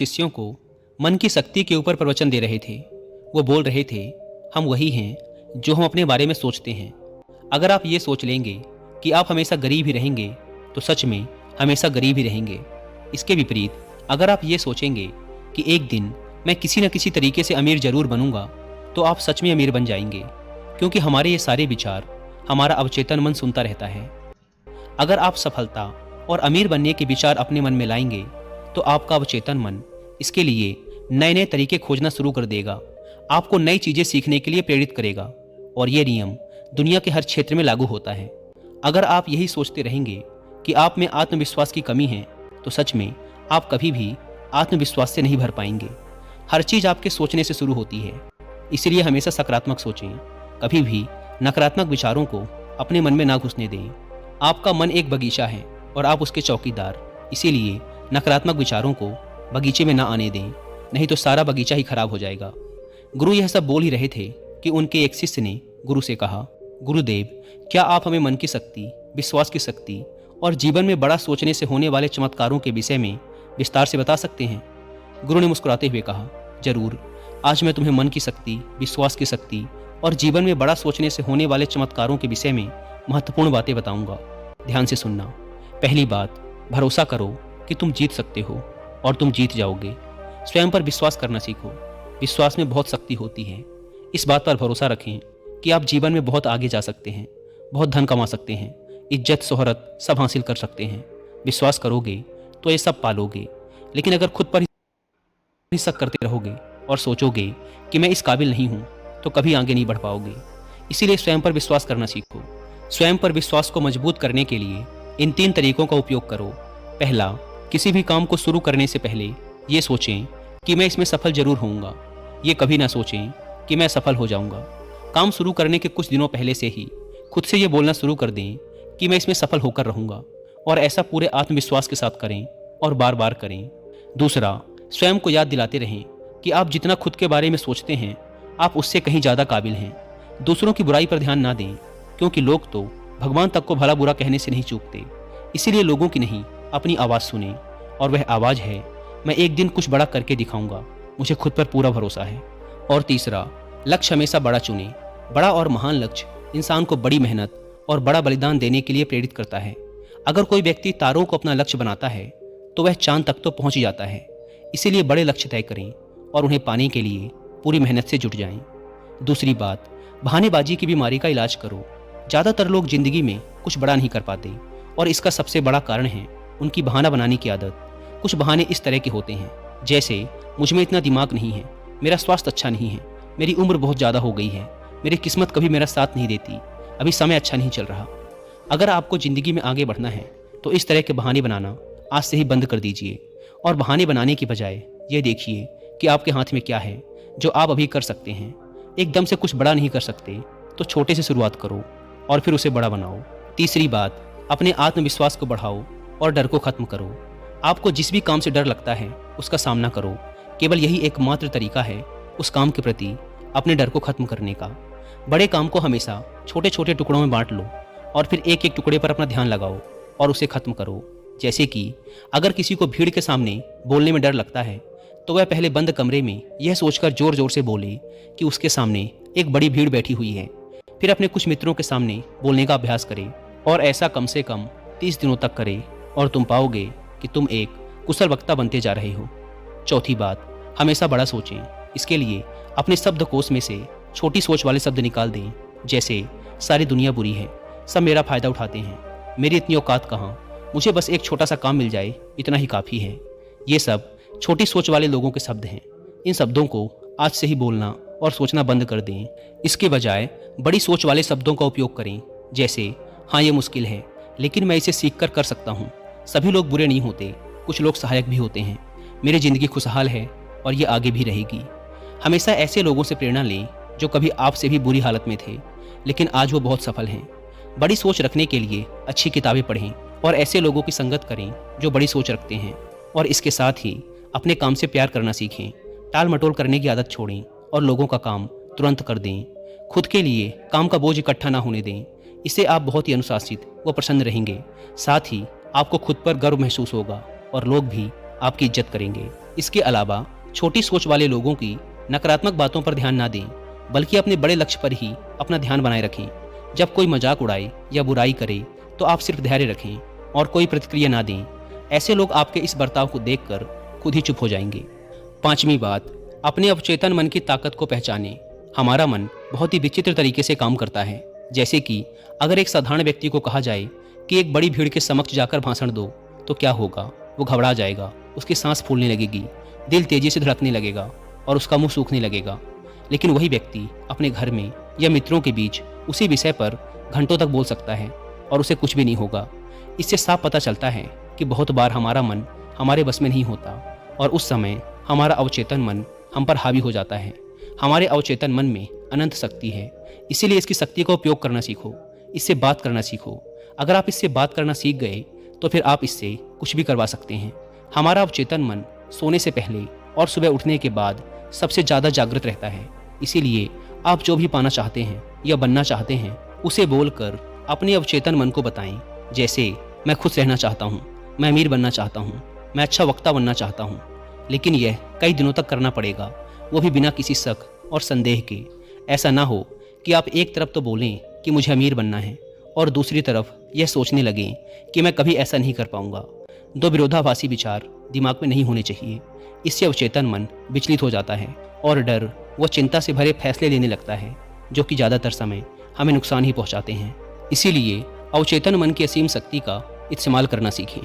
शिष्यों को मन की शक्ति के ऊपर प्रवचन दे रहे थे। वो बोल रहे थे, हम वही हैं जो हम अपने बारे में सोचते हैं। अगर आप ये सोच लेंगे कि आप हमेशा गरीब ही रहेंगे तो सच में हमेशा गरीब ही रहेंगे। इसके विपरीत अगर आप ये सोचेंगे कि एक दिन मैं किसी न किसी तरीके से अमीर जरूर बनूंगा तो आप सच में अमीर बन जाएंगे, क्योंकि हमारे ये सारे विचार हमारा अवचेतन मन सुनता रहता है। अगर आप सफलता और अमीर बनने के विचार अपने मन में लाएंगे तो आपका अवचेतन मन इसके लिए नए नए तरीके खोजना शुरू कर देगा, आपको नई चीजें सीखने के लिए प्रेरित करेगा। और ये नियम दुनिया के हर क्षेत्र में लागू होता है। अगर आप यही सोचते रहेंगे कि आप में आत्मविश्वास की कमी है तो सच में आप कभी भी आत्मविश्वास से नहीं भर पाएंगे। हर चीज आपके सोचने से शुरू होती है, इसलिए हमेशा सकारात्मक सोचें। कभी भी नकारात्मक विचारों को अपने मन में ना घुसने दें। आपका मन एक बगीचा है और आप उसके चौकीदार, इसीलिए नकारात्मक विचारों को बगीचे में ना आने दें, नहीं तो सारा बगीचा ही खराब हो जाएगा। गुरु यह सब बोल ही रहे थे कि उनके एक शिष्य ने गुरु से कहा, गुरुदेव, क्या आप हमें मन की शक्ति, विश्वास की शक्ति और जीवन में बड़ा सोचने से होने वाले चमत्कारों के विषय में विस्तार से बता सकते हैं? गुरु ने मुस्कुराते हुए कहा, जरूर। आज मैं तुम्हें मन की शक्ति, विश्वास की शक्ति और जीवन में बड़ा सोचने से होने वाले चमत्कारों के विषय में महत्वपूर्ण बातें बताऊंगा। ध्यान से सुनना। पहली बात, भरोसा करो कि तुम जीत सकते हो और तुम जीत जाओगे। स्वयं पर विश्वास करना सीखो। विश्वास में बहुत शक्ति होती है। इस बात पर भरोसा रखें कि आप जीवन में बहुत आगे जा सकते हैं, बहुत धन कमा सकते हैं, इज्जत शोहरत सब हासिल कर सकते हैं। विश्वास करोगे तो ये सब पालोगे। लेकिन अगर खुद पर ही शक करते रहोगे और सोचोगे कि मैं इस काबिल नहीं हूं, तो कभी आगे नहीं बढ़ पाओगे। इसीलिए स्वयं पर विश्वास करना सीखो। स्वयं पर विश्वास को मजबूत करने के लिए इन 3 तरीकों का उपयोग करो। पहला, किसी भी काम को शुरू करने से पहले ये सोचें कि मैं इसमें सफल जरूर होऊंगा। ये कभी ना सोचें कि मैं सफल हो जाऊंगा। काम शुरू करने के कुछ दिनों पहले से ही खुद से ये बोलना शुरू कर दें कि मैं इसमें सफल होकर रहूंगा, और ऐसा पूरे आत्मविश्वास के साथ करें और बार बार करें। दूसरा, स्वयं को याद दिलाते रहें कि आप जितना खुद के बारे में सोचते हैं आप उससे कहीं ज़्यादा काबिल हैं। दूसरों की बुराई पर ध्यान ना दें, क्योंकि लोग तो भगवान तक को भला बुरा कहने से नहीं चूकते। इसीलिए लोगों की नहीं, अपनी आवाज़ सुने, और वह आवाज़ है, मैं एक दिन कुछ बड़ा करके दिखाऊंगा, मुझे खुद पर पूरा भरोसा है। और तीसरा, लक्ष्य हमेशा बड़ा चुने। बड़ा और महान लक्ष्य इंसान को बड़ी मेहनत और बड़ा बलिदान देने के लिए प्रेरित करता है। अगर कोई व्यक्ति तारों को अपना लक्ष्य बनाता है तो वह चांद तक तो पहुंच ही जाता है। इसीलिए बड़े लक्ष्य तय करें और उन्हें पाने के लिए पूरी मेहनत से जुट जाएं। दूसरी बात, बहानेबाजी की बीमारी का इलाज करो। ज़्यादातर लोग जिंदगी में कुछ बड़ा नहीं कर पाते, और इसका सबसे बड़ा कारण है उनकी बहाना बनाने की आदत। कुछ बहाने इस तरह के होते हैं, जैसे मुझ में इतना दिमाग नहीं है, मेरा स्वास्थ्य अच्छा नहीं है, मेरी उम्र बहुत ज़्यादा हो गई है, मेरी किस्मत कभी मेरा साथ नहीं देती, अभी समय अच्छा नहीं चल रहा। अगर आपको ज़िंदगी में आगे बढ़ना है तो इस तरह के बहाने बनाना आज से ही बंद कर दीजिए, और बहाने बनाने की बजाय ये देखिए कि आपके हाथ में क्या है जो आप अभी कर सकते हैं। एकदम से कुछ बड़ा नहीं कर सकते तो छोटे से शुरुआत करो और फिर उसे बड़ा बनाओ। तीसरी बात, अपने आत्मविश्वास को बढ़ाओ और डर को खत्म करो। आपको जिस भी काम से डर लगता है उसका सामना करो। केवल यही एकमात्र तरीका है उस काम के प्रति अपने डर को खत्म करने का। बड़े काम को हमेशा छोटे छोटे टुकड़ों में बांट लो और फिर एक एक टुकड़े पर अपना ध्यान लगाओ और उसे खत्म करो। जैसे कि अगर किसी को भीड़ के सामने बोलने में डर लगता है तो वह पहले बंद कमरे में यह सोचकर जोर जोर से बोले कि उसके सामने एक बड़ी भीड़ बैठी हुई है। फिर अपने कुछ मित्रों के सामने बोलने का अभ्यास करे, और ऐसा कम से कम 30 दिनों तक करे, और तुम पाओगे कि तुम एक कुशल वक्ता बनते जा रहे हो। चौथी बात, हमेशा बड़ा सोचें। इसके लिए अपने शब्दकोश में से छोटी सोच वाले शब्द निकाल दें, जैसे सारी दुनिया बुरी है, सब मेरा फायदा उठाते हैं, मेरी इतनी औकात कहाँ, मुझे बस एक छोटा सा काम मिल जाए, इतना ही काफ़ी है। ये सब छोटी सोच वाले लोगों के शब्द हैं। इन शब्दों को आज से ही बोलना और सोचना बंद कर दें। इसके बजाय बड़ी सोच वाले शब्दों का उपयोग करें, जैसे हाँ ये मुश्किल है लेकिन मैं इसे सीख कर सकता हूँ, सभी लोग बुरे नहीं होते, कुछ लोग सहायक भी होते हैं, मेरी ज़िंदगी खुशहाल है और ये आगे भी रहेगी। हमेशा ऐसे लोगों से प्रेरणा लें जो कभी आपसे भी बुरी हालत में थे लेकिन आज वो बहुत सफल हैं। बड़ी सोच रखने के लिए अच्छी किताबें पढ़ें और ऐसे लोगों की संगत करें जो बड़ी सोच रखते हैं, और इसके साथ ही अपने काम से प्यार करना सीखें। टाल मटोल करने की आदत छोड़ें और लोगों का काम तुरंत कर दें। खुद के लिए काम का बोझ इकट्ठा ना होने दें, इससे आप बहुत ही अनुशासित व प्रसन्न रहेंगे। साथ ही आपको खुद पर गर्व महसूस होगा और लोग भी आपकी इज्जत करेंगे। इसके अलावा छोटी सोच वाले लोगों की नकारात्मक बातों पर ध्यान ना दें, बल्कि अपने बड़े लक्ष्य पर ही अपना ध्यान बनाए रखें। जब कोई मजाक उड़ाए या बुराई करे तो आप सिर्फ धैर्य रखें और कोई प्रतिक्रिया ना दें। ऐसे लोग आपके इस बर्ताव को देखकर खुद ही चुप हो जाएंगे। पांचवी बात, अपने अवचेतन मन की ताकत को पहचानें। हमारा मन बहुत ही विचित्र तरीके से काम करता है। जैसे कि अगर एक साधारण व्यक्ति को कहा जाए कि एक बड़ी भीड़ के समक्ष जाकर भाषण दो, तो क्या होगा? वो घबरा जाएगा, उसकी सांस फूलने लगेगी, दिल तेजी से धड़कने लगेगा और उसका मुंह सूखने लगेगा। लेकिन वही व्यक्ति अपने घर में या मित्रों के बीच उसी विषय पर घंटों तक बोल सकता है और उसे कुछ भी नहीं होगा। इससे साफ पता चलता है कि बहुत बार हमारा मन हमारे बस में नहीं होता और उस समय हमारा अवचेतन मन हम पर हावी हो जाता है। हमारे अवचेतन मन में अनंत शक्ति है, इसीलिए इसकी शक्ति का उपयोग करना सीखो, इससे बात करना सीखो। अगर आप इससे बात करना सीख गए तो फिर आप इससे कुछ भी करवा सकते हैं। हमारा अवचेतन मन सोने से पहले और सुबह उठने के बाद सबसे ज़्यादा जागृत रहता है। इसीलिए आप जो भी पाना चाहते हैं या बनना चाहते हैं, उसे बोलकर अपने अवचेतन मन को बताएं। जैसे, मैं खुश रहना चाहता हूँ, मैं अमीर बनना चाहता हूँ, मैं अच्छा वक्ता बनना चाहता हूँ। लेकिन यह कई दिनों तक करना पड़ेगा, वो भी बिना किसी शक और संदेह के। ऐसा ना हो कि आप एक तरफ तो बोलें कि मुझे अमीर बनना है और दूसरी तरफ यह सोचने लगें कि मैं कभी ऐसा नहीं कर पाऊंगा। दो विरोधाभासी विचार दिमाग में नहीं होने चाहिए। इससे अवचेतन मन विचलित हो जाता है और डर व चिंता से भरे फैसले लेने लगता है, जो कि ज़्यादातर समय हमें नुकसान ही पहुंचाते हैं। इसीलिए अवचेतन मन की असीम शक्ति का इस्तेमाल करना सीखें।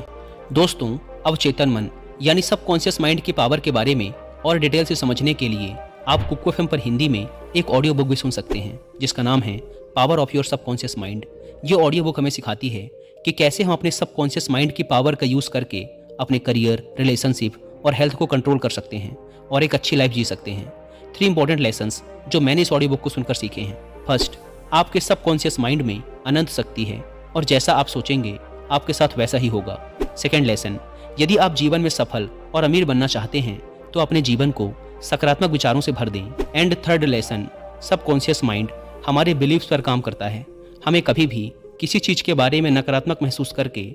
दोस्तों, अवचेतन मन यानी सबकॉन्शियस माइंड की पावर के बारे में और डिटेल से समझने के लिए आप कुकू एफएम पर हिंदी में एक ऑडियो बुक भी सुन सकते हैं, जिसका नाम है power of your subconscious mind. ये ऑडियो बुक हमें सिखाती है कि कैसे हम अपने सबकॉन्शियस माइंड की पावर का यूज़ करके अपने करियर, रिलेशनशिप और हेल्थ को कंट्रोल कर सकते हैं और एक अच्छी लाइफ जी सकते हैं। 3 इंपॉर्टेंट लेसन्स जो मैंने इस ऑडियो बुक को सुनकर सीखे हैं। फर्स्ट, आपके सबकॉन्शियस माइंड में अनंत शक्ति है और जैसा आप सोचेंगे आपके साथ वैसा ही होगा। सेकेंड लेसन, यदि आप जीवन में सफल और अमीर बनना चाहते हैं तो अपने जीवन को सकारात्मक विचारों से भर दें। And third lesson, subconscious mind हमारे बिलीव्स पर काम करता है। हमें कभी भी किसी चीज़ के बारे में नकारात्मक महसूस करके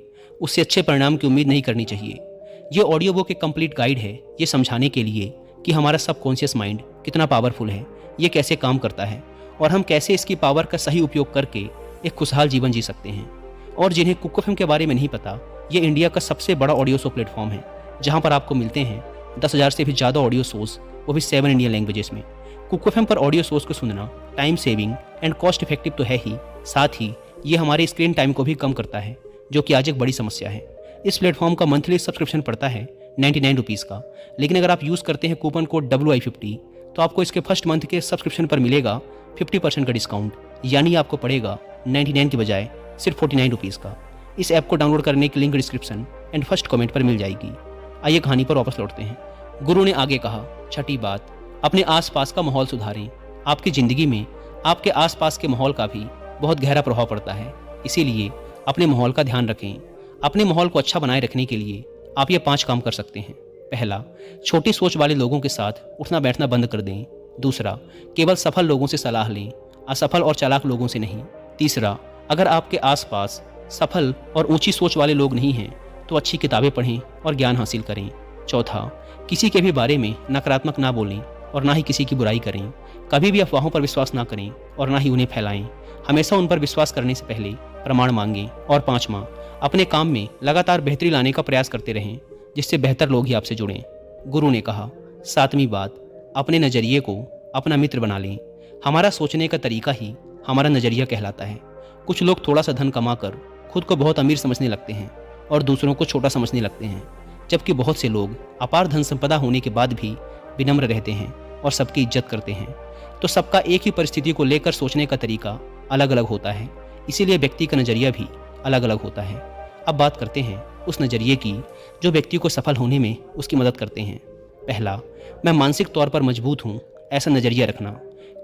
उससे अच्छे परिणाम की उम्मीद नहीं करनी चाहिए। ये ऑडियो बुक एक कंप्लीट गाइड है ये समझाने के लिए कि हमारा सबकॉन्शियस माइंड कितना पावरफुल है, ये कैसे काम करता है और हम कैसे इसकी पावर का सही उपयोग करके एक खुशहाल जीवन जी सकते हैं। और जिन्हें कुकू एफएम के बारे में नहीं पता, ये इंडिया का सबसे बड़ा ऑडियो शो प्लेटफॉर्म है, जहाँ पर आपको मिलते हैं 10,000 से भी ज़्यादा ऑडियो शोज, वो भी 7 इंडियन लैंग्वेजेस में। कुकू एफएम पर ऑडियो शोज को सुनना time saving and cost effective तो है ही, साथ ही ये हमारे स्क्रीन टाइम को भी कम करता है, जो कि आज एक बड़ी समस्या है। इस प्लेटफॉर्म का मंथली सब्सक्रिप्शन पड़ता है 99 रुपीज़ का, लेकिन अगर आप यूज़ करते हैं कूपन कोड WI50 तो आपको इसके फर्स्ट मंथ के सब्सक्रिप्शन पर मिलेगा 50% का डिस्काउंट, यानी आपको पड़ेगा 99 की बजाय सिर्फ 49 रुपीज़ का। इस ऐप को डाउनलोड करने की link description and first comment पर मिल जाएगी। आइए कहानी पर वापस लौटते हैं। गुरु ने आगे कहा, छठी बात, अपने आसपास का माहौल सुधारें। आपकी ज़िंदगी में आपके आसपास के माहौल का भी बहुत गहरा प्रभाव पड़ता है, इसीलिए अपने माहौल का ध्यान रखें। अपने माहौल को अच्छा बनाए रखने के लिए आप ये 5 काम कर सकते हैं। पहला, छोटी सोच वाले लोगों के साथ उठना बैठना बंद कर दें। दूसरा, केवल सफल लोगों से सलाह लें, असफल और चालाक लोगों से नहीं। तीसरा, अगर आपके आसपास सफल और ऊंची सोच वाले लोग नहीं हैं तो अच्छी किताबें पढ़ें और ज्ञान हासिल करें। चौथा, किसी के भी बारे में नकारात्मक ना बोलें और ना ही किसी की बुराई करें। कभी भी अफवाहों पर विश्वास ना करें और ना ही उन्हें फैलाएं। हमेशा उन पर विश्वास करने से पहले प्रमाण मांगें। और पांचवा, अपने काम में लगातार बेहतरी लाने का प्रयास करते रहें, जिससे बेहतर लोग ही आपसे जुड़ें। गुरु ने कहा, सातवीं बात, अपने नज़रिए को अपना मित्र बना लें। हमारा सोचने का तरीका ही हमारा नज़रिया कहलाता है। कुछ लोग थोड़ा सा धन कमाकर खुद को बहुत अमीर समझने लगते हैं और दूसरों को छोटा समझने लगते हैं, जबकि बहुत से लोग अपार धन संपदा होने के बाद भी विनम्र रहते हैं और सबकी इज्जत करते हैं। तो सबका एक ही परिस्थिति को लेकर सोचने का तरीका अलग अलग होता है, इसीलिए व्यक्ति का नज़रिया भी अलग अलग होता है। अब बात करते हैं उस नज़रिए की जो व्यक्ति को सफल होने में उसकी मदद करते हैं। पहला, मैं मानसिक तौर पर मजबूत हूँ, ऐसा नज़रिया रखना।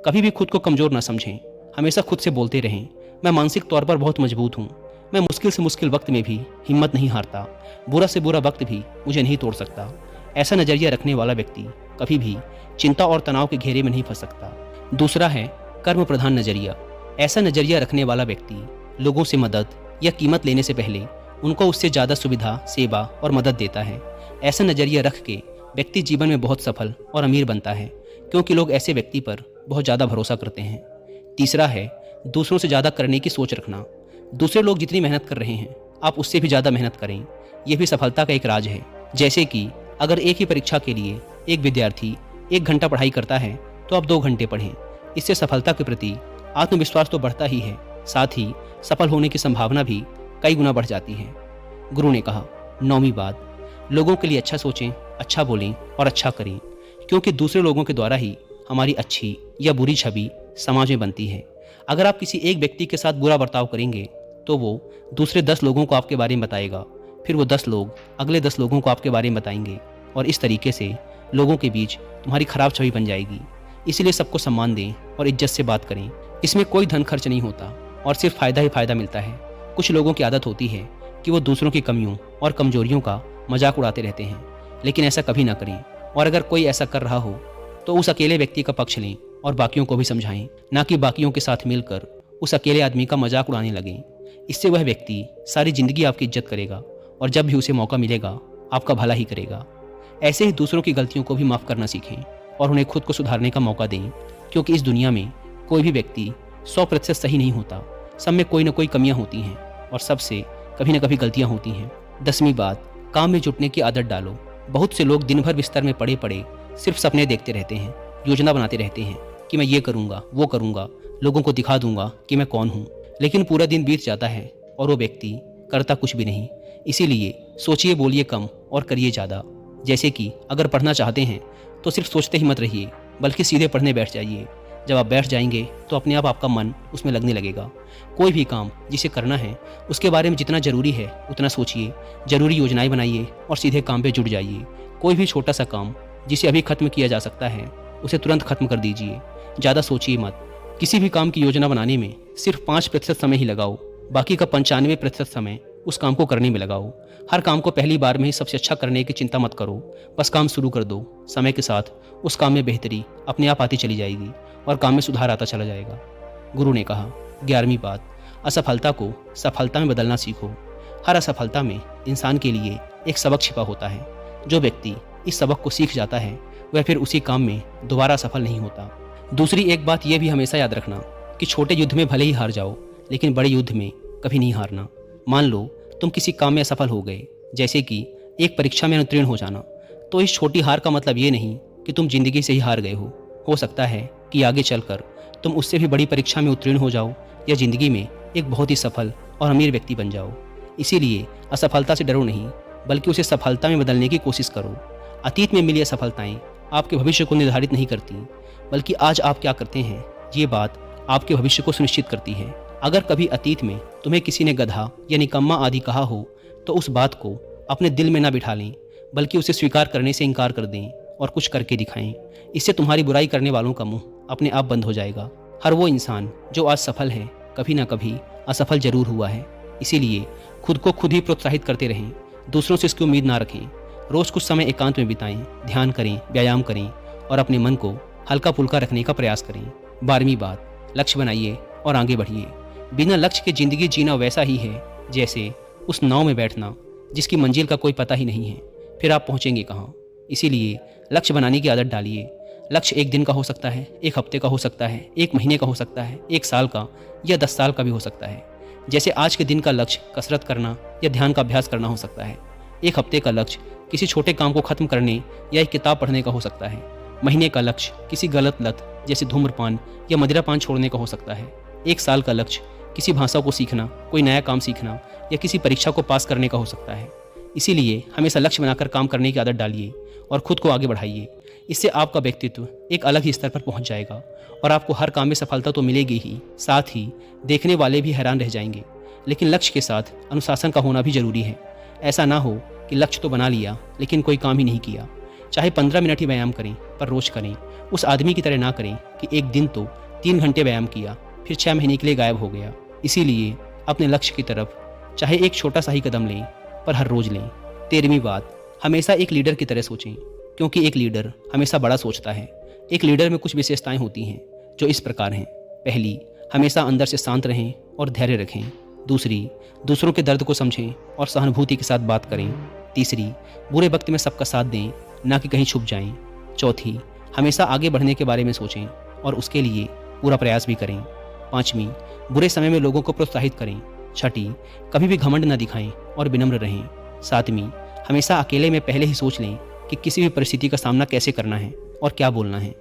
कभी भी खुद को कमज़ोर ना समझें, हमेशा खुद से बोलते रहें, मैं मानसिक तौर पर बहुत मजबूत हूँ, मैं मुश्किल से मुश्किल वक्त में भी हिम्मत नहीं हारता, बुरा से बुरा वक्त भी मुझे नहीं तोड़ सकता। ऐसा नज़रिया रखने वाला व्यक्ति कभी भी चिंता और तनाव के घेरे में नहीं फंस सकता। दूसरा है कर्म प्रधान नज़रिया। ऐसा नज़रिया रखने वाला व्यक्ति लोगों से मदद या कीमत लेने से पहले उनको उससे ज़्यादा सुविधा, सेवा और मदद देता है। ऐसा नज़रिया रख के व्यक्ति जीवन में बहुत सफल और अमीर बनता है क्योंकि लोग ऐसे व्यक्ति पर बहुत ज़्यादा भरोसा करते हैं। तीसरा है दूसरों से ज़्यादा करने की सोच रखना। दूसरे लोग जितनी मेहनत कर रहे हैं आप उससे भी ज़्यादा मेहनत करें। यह भी सफलता का एक राज है। जैसे कि अगर एक ही परीक्षा के लिए एक विद्यार्थी 1 घंटा पढ़ाई करता है तो आप 2 घंटे पढ़ें। इससे सफलता के प्रति आत्मविश्वास तो बढ़ता ही है, साथ ही सफल होने की संभावना भी कई गुना बढ़ जाती है। गुरु ने कहा, 9वीं बात, लोगों के लिए अच्छा सोचें, अच्छा बोलें और अच्छा करें, क्योंकि दूसरे लोगों के द्वारा ही हमारी अच्छी या बुरी छवि समाज में बनती है। अगर आप किसी एक व्यक्ति के साथ बुरा बर्ताव करेंगे तो वो दूसरे 10 लोगों को आपके बारे में बताएगा, फिर वो 10 लोग अगले 10 लोगों को आपके बारे में बताएंगे और इस तरीके से लोगों के बीच तुम्हारी खराब छवि बन जाएगी। इसीलिए सबको सम्मान दें और इज्जत से बात करें। इसमें कोई धन खर्च नहीं होता और सिर्फ फ़ायदा ही फ़ायदा मिलता है। कुछ लोगों की आदत होती है कि वो दूसरों की कमियों और कमजोरियों का मजाक उड़ाते रहते हैं, लेकिन ऐसा कभी ना करें। और अगर कोई ऐसा कर रहा हो तो उस अकेले व्यक्ति का पक्ष लें और बाकियों को भी समझाएं, ना कि बाकियों के साथ मिलकर उस अकेले आदमी का मजाक उड़ाने लगें। इससे वह व्यक्ति सारी जिंदगी आपकी इज्जत करेगा और जब भी उसे मौका मिलेगा आपका भला ही करेगा। ऐसे ही दूसरों की गलतियों को भी माफ़ करना सीखें और उन्हें खुद को सुधारने का मौका दें, क्योंकि इस दुनिया में कोई भी व्यक्ति 100% सही नहीं होता। सब में कोई ना कोई कमियां होती हैं और सबसे कभी ना कभी गलतियां होती हैं। 10वीं बात, काम में जुटने की आदत डालो। बहुत से लोग दिन भर बिस्तर में पड़े पड़े सिर्फ सपने देखते रहते हैं, योजना बनाते रहते हैं कि मैं ये करूँगा, वो करूँगा, लोगों को दिखा दूंगा कि मैं कौन हूँ, लेकिन पूरा दिन बीत जाता है और वो व्यक्ति करता कुछ भी नहीं। इसीलिए सोचिए, बोलिए कम और करिए ज़्यादा। जैसे कि अगर पढ़ना चाहते हैं तो सिर्फ सोचते ही मत रहिए, बल्कि सीधे पढ़ने बैठ जाइए। जब आप बैठ जाएंगे तो अपने आप आपका मन उसमें लगने लगेगा। कोई भी काम जिसे करना है उसके बारे में जितना ज़रूरी है उतना सोचिए, ज़रूरी योजनाएं बनाइए और सीधे काम पे जुट जाइए। कोई भी छोटा सा काम जिसे अभी खत्म किया जा सकता है उसे तुरंत खत्म कर दीजिए। ज़्यादा सोचिए मत। किसी भी काम की योजना बनाने में सिर्फ 5% समय ही लगाओ, बाकी का 95% समय उस काम को करने में लगाओ। हर काम को पहली बार में ही सबसे अच्छा करने की चिंता मत करो, बस काम शुरू कर दो। समय के साथ उस काम में बेहतरी अपने आप आती चली जाएगी और काम में सुधार आता चला जाएगा। गुरु ने कहा, 11वीं बात, असफलता को सफलता में बदलना सीखो। हर असफलता में इंसान के लिए एक सबक छिपा होता है। जो व्यक्ति इस सबक को सीख जाता है वह फिर उसी काम में दोबारा सफल नहीं होता। दूसरी एक बात यह भी हमेशा याद रखना कि छोटे युद्ध में भले ही हार जाओ, लेकिन बड़े युद्ध में कभी नहीं हारना। मान लो तुम किसी काम में असफल हो गए, जैसे कि एक परीक्षा में अनुत्तीर्ण हो जाना, तो इस छोटी हार का मतलब ये नहीं कि तुम जिंदगी से ही हार गए हो। हो सकता है कि आगे चलकर तुम उससे भी बड़ी परीक्षा में उत्तीर्ण हो जाओ या जिंदगी में एक बहुत ही सफल और अमीर व्यक्ति बन जाओ। इसीलिए असफलता से डरो नहीं, बल्कि उसे सफलता में बदलने की कोशिश करो। अतीत में मिली असफलताएं आपके भविष्य को निर्धारित नहीं करती, बल्कि आज आप क्या करते हैं ये बात आपके भविष्य को सुनिश्चित करती है। अगर कभी अतीत में तुम्हें किसी ने गधा या निकम्मा आदि कहा हो तो उस बात को अपने दिल में ना बिठा लें, बल्कि उसे स्वीकार करने से इनकार कर दें और कुछ करके दिखाएं। इससे तुम्हारी बुराई करने वालों का मुंह अपने आप बंद हो जाएगा। हर वो इंसान जो आज सफल है कभी ना कभी असफल जरूर हुआ है। इसीलिए खुद को खुद ही प्रोत्साहित करते रहें, दूसरों से इसकी उम्मीद ना रखें। रोज कुछ समय एकांत में बिताएं, ध्यान करें, व्यायाम करें और अपने मन को हल्का फुल्का रखने का प्रयास करें। 12वीं बात, लक्ष्य बनाइए और आगे बढ़िए। बिना लक्ष्य के जिंदगी जीना वैसा ही है जैसे उस नाव में बैठना जिसकी मंजिल का कोई पता ही नहीं है, फिर आप पहुंचेंगे कहाँ। इसीलिए लक्ष्य बनाने की आदत डालिए। लक्ष्य 1 दिन का हो सकता है, 1 हफ्ते का हो सकता है, 1 महीने का हो सकता है, 1 साल का या 10 साल का भी हो सकता है। जैसे आज के दिन का लक्ष्य कसरत करना या ध्यान का अभ्यास करना हो सकता है। 1 हफ्ते का लक्ष्य किसी छोटे काम को खत्म करने या एक किताब पढ़ने का हो सकता है। महीने का लक्ष्य किसी गलत लत जैसे धूम्रपान या मदिरापान छोड़ने का हो सकता है। 1 साल का लक्ष्य किसी भाषा को सीखना, कोई नया काम सीखना या किसी परीक्षा को पास करने का हो सकता है। इसीलिए हमेशा लक्ष्य बनाकर काम करने की आदत डालिए और खुद को आगे बढ़ाइए। इससे आपका व्यक्तित्व एक अलग ही स्तर पर पहुंच जाएगा और आपको हर काम में सफलता तो मिलेगी ही, साथ ही देखने वाले भी हैरान रह जाएंगे। लेकिन लक्ष्य के साथ अनुशासन का होना भी जरूरी है। ऐसा ना हो कि लक्ष्य तो बना लिया लेकिन कोई काम ही नहीं किया। चाहे 15 मिनट ही व्यायाम करें, पर रोज करें। उस आदमी की तरह ना करें कि एक दिन तो 3 घंटे व्यायाम किया फिर 6 महीने के लिए गायब हो गया। इसीलिए अपने लक्ष्य की तरफ चाहे एक छोटा सा ही कदम लें, पर हर रोज लें। 13वीं बात, हमेशा एक लीडर की तरह सोचें, क्योंकि एक लीडर हमेशा बड़ा सोचता है। एक लीडर में कुछ विशेषताएं होती हैं जो इस प्रकार हैं। पहली, हमेशा अंदर से शांत रहें और धैर्य रखें। दूसरी, दूसरों के दर्द को समझें और सहानुभूति के साथ बात करें। तीसरी, बुरे वक्त में सबका साथ दें, ना कि कहीं छुप जाएं। चौथी, हमेशा आगे बढ़ने के बारे में सोचें और उसके लिए पूरा प्रयास भी करें। पाँचवीं, बुरे समय में लोगों को प्रोत्साहित करें। छठी, कभी भी घमंड न दिखाएं और विनम्र रहें। सातवीं, हमेशा अकेले में पहले ही सोच लें कि किसी भी परिस्थिति का सामना कैसे करना है और क्या बोलना है।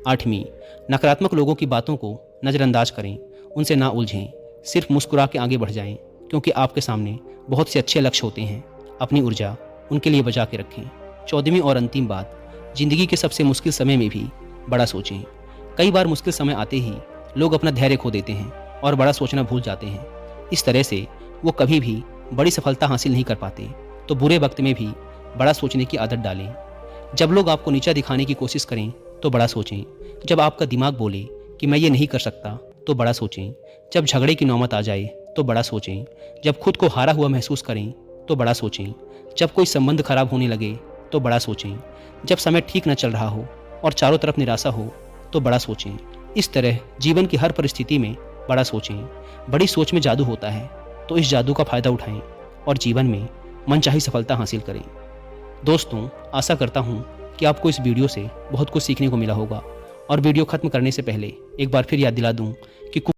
आठवीं, नकारात्मक लोगों की बातों को नज़रअंदाज करें, उनसे ना उलझें, सिर्फ मुस्कुरा के आगे बढ़ जाएं, क्योंकि आपके सामने बहुत से अच्छे लक्ष्य होते हैं। अपनी ऊर्जा उनके लिए बचा के रखें। चौदहवीं और अंतिम बात, जिंदगी के सबसे मुश्किल समय में भी बड़ा सोचें। कई बार मुश्किल समय आते ही लोग अपना धैर्य खो देते हैं और बड़ा सोचना भूल जाते हैं। इस तरह से वो कभी भी बड़ी सफलता हासिल नहीं कर पाते। तो बुरे वक्त में भी बड़ा सोचने की आदत डालें। जब लोग आपको नीचा दिखाने की कोशिश करें तो बड़ा सोचें। जब आपका दिमाग बोले कि मैं ये नहीं कर सकता तो बड़ा सोचें। जब झगड़े की नौबत आ जाए तो बड़ा सोचें। जब खुद को हारा हुआ महसूस करें तो बड़ा सोचें। जब कोई संबंध खराब होने लगे तो बड़ा सोचें। जब समय ठीक न चल रहा हो और चारों तरफ निराशा हो तो बड़ा सोचें। इस तरह जीवन की हर परिस्थिति में बड़ा सोचें। बड़ी सोच में जादू होता है, तो इस जादू का फायदा उठाएं और जीवन में मनचाही सफलता हासिल करें। दोस्तों, आशा करता हूं कि आपको इस वीडियो से बहुत कुछ सीखने को मिला होगा और वीडियो खत्म करने से पहले एक बार फिर याद दिला दूं कि